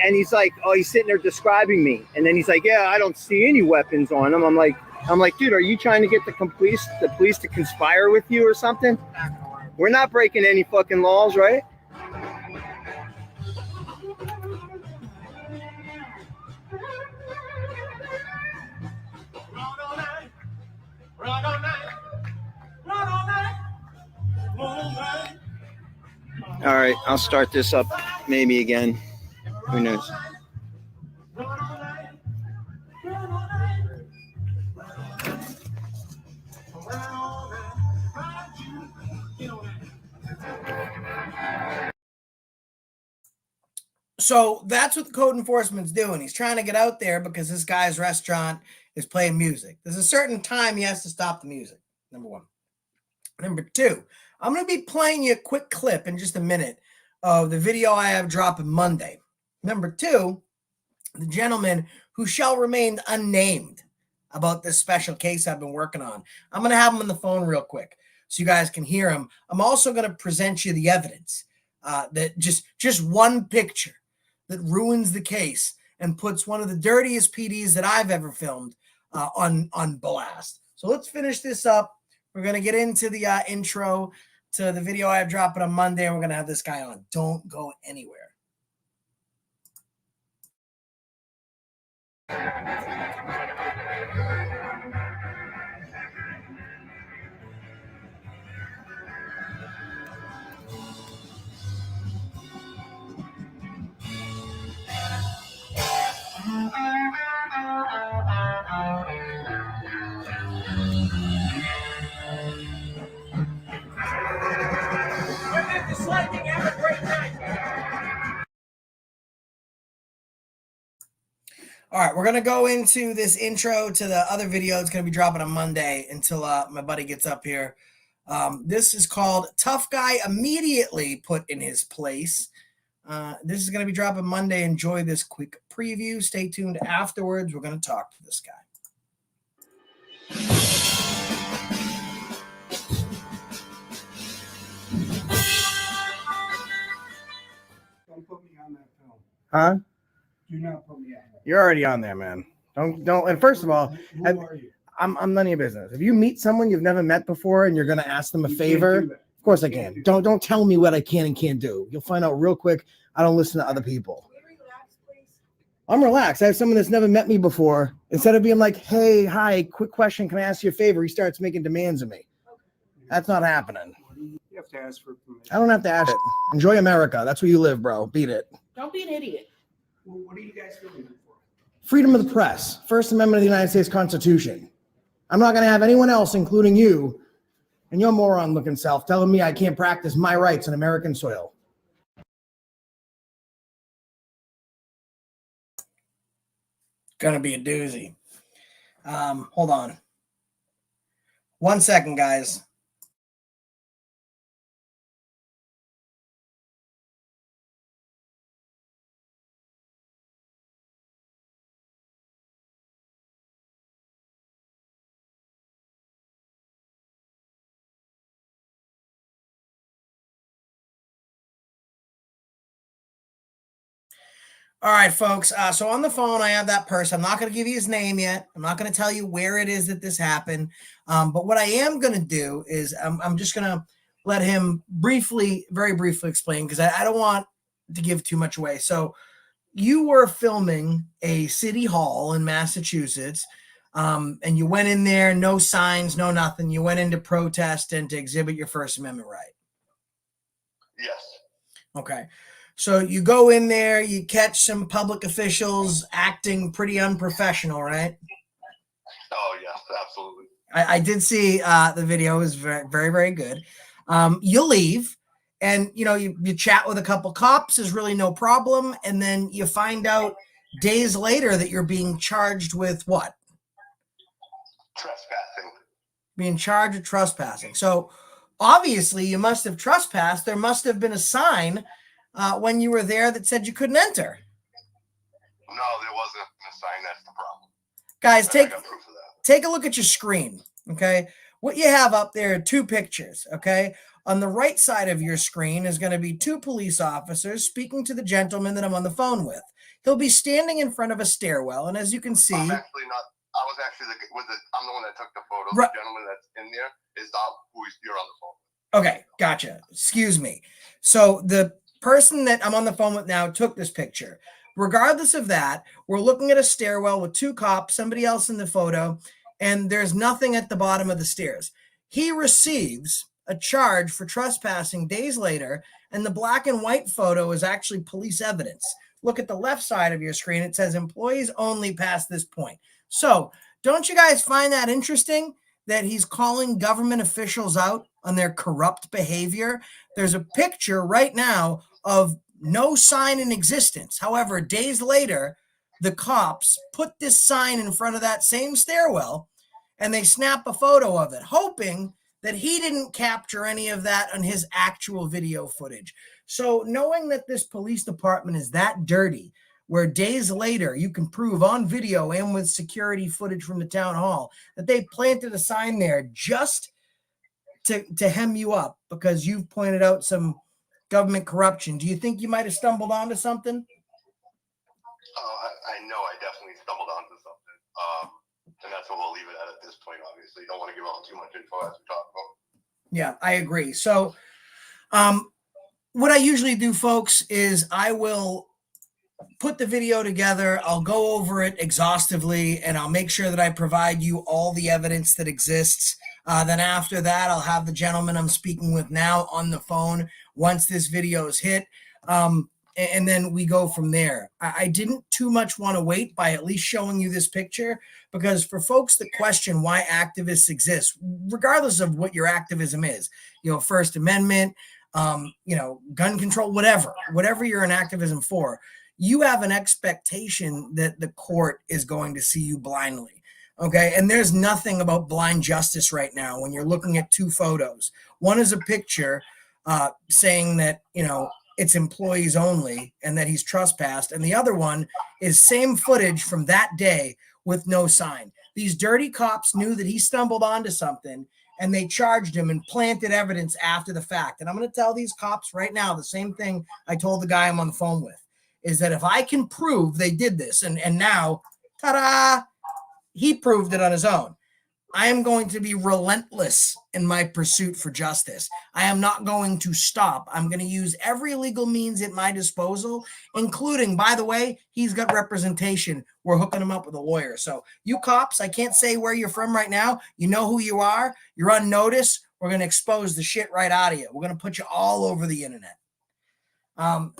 And he's like, oh, he's sitting there describing me, and then he's like, yeah, I don't see any weapons on him. I'm like, dude, are you trying to get the police to conspire with you or something? We're not breaking any fucking laws, right? All right, I'll start this up maybe again. Who knows? So that's what the code enforcement's doing. He's trying to get out there because this guy's restaurant is playing music. There's a certain time he has to stop the music, number one. Number two, I'm going to be playing you a quick clip in just a minute of the video I have dropping Monday. Number two, the gentleman who shall remain unnamed about this special case I've been working on. I'm going to have him on the phone real quick so you guys can hear him. I'm also going to present you the evidence that just one picture that ruins the case and puts one of the dirtiest PDs that I've ever filmed on blast. So let's finish this up. We're going to get into the intro to the video I have dropping on Monday, and we're going to have this guy on. Don't go anywhere. All right, we're going to go into this intro to the other video. It's going to be dropping on Monday until my buddy gets up here. This is called Tough Guy Immediately Put in His Place. This is going to be dropping Monday. Enjoy this quick preview. Stay tuned afterwards. We're going to talk to this guy. Don't put me on that film. Huh? Do not put me on that. You're already on there, man. Don't. And first of all, Who are you? I'm none of your business. If you meet someone you've never met before and you're gonna ask them a You favor, can't do that. of course I can. Don't tell me what I can and can't do. You'll find out real quick. I don't listen to other people. I'm relaxed. I have someone that's never met me before. Instead of being like, hey, hi, quick question, can I ask you a favor? He starts making demands of me. That's not happening. You have to ask for permission. I don't have to ask it. Enjoy America. That's where you live, bro. Beat it. Don't be an idiot. Well, what are you guys doing it for? Freedom of the press. First Amendment of the United States Constitution. I'm not going to have anyone else, including you and your moron-looking self, telling me I can't practice my rights on American soil. Gonna be a doozy. Hold on. 1 second, guys. All right, folks. So on the phone, I have that person. I'm not going to give you his name yet. I'm not going to tell you where it is that this happened. But what I am going to do is I'm just going to let him very briefly explain because I don't want to give too much away. So you were filming a city hall in Massachusetts, and you went in there, no signs, no nothing. You went in to protest and to exhibit your First Amendment right. Yes. Okay. So you go in there, you catch some public officials acting pretty unprofessional, right? Oh, yes, absolutely. I did see the video. It was very, very, very good. You leave, and you chat with a couple cops. There's really no problem, and then you find out days later that you're being charged with what? Trespassing. Being charged with trespassing. So obviously you must have trespassed. There must have been a sign when you were there that said you couldn't enter. No, there wasn't a sign. That's the problem. Guys, I got proof of that. take a look at your screen, okay? What you have up there are two pictures, okay? On the right side of your screen is going to be two police officers speaking to the gentleman that I'm on the phone with. He'll be standing in front of a stairwell, and as you can see... I'm actually not. I was actually I'm the one that took the photo. Right. The gentleman that's in there is who you're on the phone with. Okay, gotcha. Excuse me. So the person that I'm on the phone with now took this picture. Regardless of that, we're looking at a stairwell with two cops, somebody else in the photo, and there's nothing at the bottom of the stairs. He receives a charge for trespassing days later, and the black and white photo is actually police evidence. Look at the left side of your screen. It says employees only past this point. So don't you guys find that interesting that he's calling government officials out on their corrupt behavior? There's a picture right now of no sign in existence. However, days later, the cops put this sign in front of that same stairwell and they snap a photo of it, hoping that he didn't capture any of that on his actual video footage. So knowing that this police department is that dirty, where days later you can prove on video and with security footage from the town hall that they planted a sign there just to hem you up because you've pointed out some government corruption. Do you think you might have stumbled onto something? I know I definitely stumbled onto something. And that's what we'll leave it at this point, obviously. Don't want to give out too much info as we talk about. Yeah, I agree. So what I usually do, folks, is I will put the video together. I'll go over it exhaustively, and I'll make sure that I provide you all the evidence that exists. Then after that, I'll have the gentleman I'm speaking with now on the phone once this video is hit. And then we go from there. I didn't too much want to wait by at least showing you this picture, because for folks that question why activists exist, regardless of what your activism is, First Amendment, gun control, whatever you're in activism for, you have an expectation that the court is going to see you blindly. Okay. And there's nothing about blind justice right now when you're looking at two photos. One is a picture saying that, it's employees only and that he's trespassed. And the other one is same footage from that day with no sign. These dirty cops knew that he stumbled onto something and they charged him and planted evidence after the fact. And I'm going to tell these cops right now the same thing I told the guy I'm on the phone with, is that if I can prove they did this, and now, ta-da, he proved it on his own, I am going to be relentless in my pursuit for justice. I am not going to stop. I'm going to use every legal means at my disposal, including, by the way, he's got representation. We're hooking him up with a lawyer. So you cops, I can't say where you're from right now. You know who you are. You're on notice. We're going to expose the shit right out of you. We're going to put you all over the internet.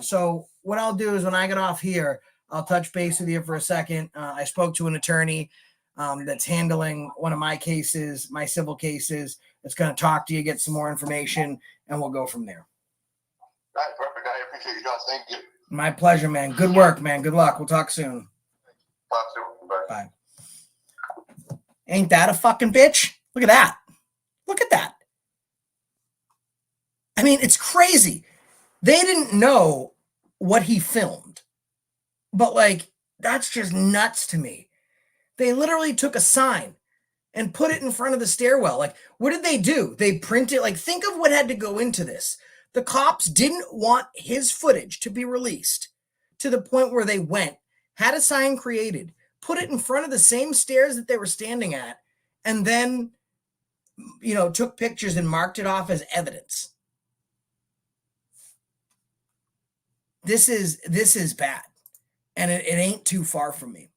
So what I'll do is when I get off here, I'll touch base with you for a second. I spoke to an attorney that's handling one of my cases, my civil cases. It's going to talk to you, get some more information, and we'll go from there. All right, perfect. I appreciate you guys. Thank you. My pleasure, man. Good work, man. Good luck. We'll talk soon. Talk soon. Bye. Bye. Ain't that a fucking bitch? Look at that. Look at that. I mean, it's crazy. They didn't know what he filmed, but that's just nuts to me. They literally took a sign and put it in front of the stairwell. What did they do? They printed, think of what had to go into this. The cops didn't want his footage to be released to the point where they went, had a sign created, put it in front of the same stairs that they were standing at, and then, took pictures and marked it off as evidence. This is bad. and it ain't too far from me.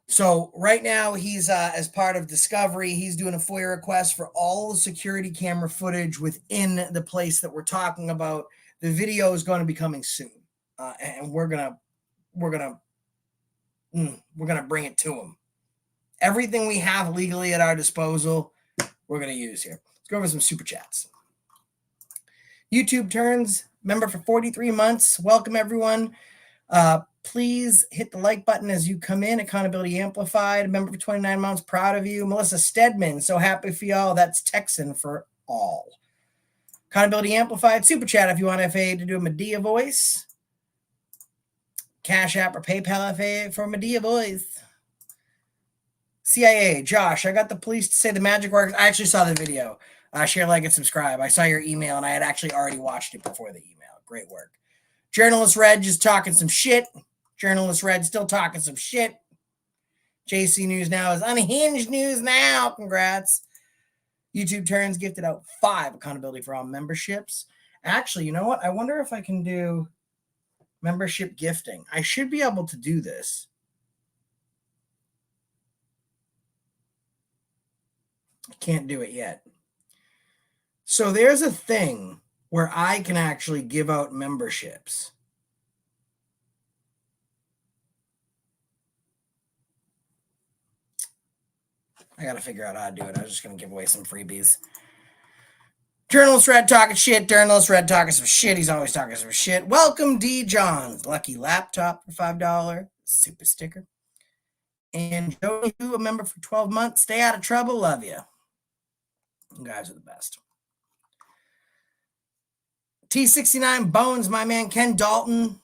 So right now he's as part of Discovery, he's doing a FOIA request for all the security camera footage within the place that we're talking about. The video is going to be coming soon, and we're gonna bring it to him. Everything we have legally at our disposal, we're gonna use here. Let's go over some super chats. YouTube Turns, member for 43 months. Welcome everyone. Please hit the like button as you come in. Accountability Amplified, member for 29 months. Proud of you. Melissa Stedman, so happy for y'all. That's Texan for all. Accountability Amplified, super chat if you want FA to do a Medea voice. Cash App or PayPal FA for Medea voice. CIA, Josh, I got the police to say the magic works. I actually saw the video. Share, like, and subscribe. I saw your email, and I had actually already watched it before the email. Great work. Journalist Red just talking some shit. Journalist Red still talking some shit. JC News Now is Unhinged News Now. Congrats. YouTube Turns gifted out 5 Accountability for All memberships. Actually, you know what? I wonder if I can do membership gifting. I should be able to do this. I can't do it yet. So there's a thing where I can actually give out memberships. I got to figure out how to do it. I was just going to give away some freebies. Journalist Red talking shit. Journalist Red talking some shit. He's always talking some shit. Welcome, D. Johns. Lucky laptop for $5. Super sticker. And Joe, you a member for 12 months. Stay out of trouble. Love you. You guys are the best. T69 Bones, my man Ken Dalton.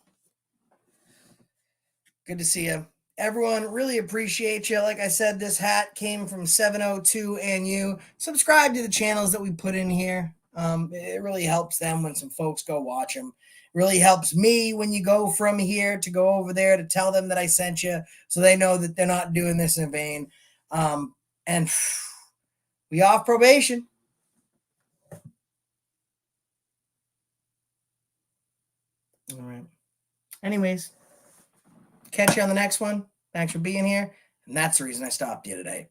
Good to see you. Everyone, really appreciate you. Like I said, this hat came from 702 and you. Subscribe to the channels that we put in here. It really helps them when some folks go watch them. It really helps me when you go from here to go over there to tell them that I sent you so they know that they're not doing this in vain. And we off probation. All right. Anyways. Catch you on the next one. Thanks for being here. And that's the reason I stopped you today.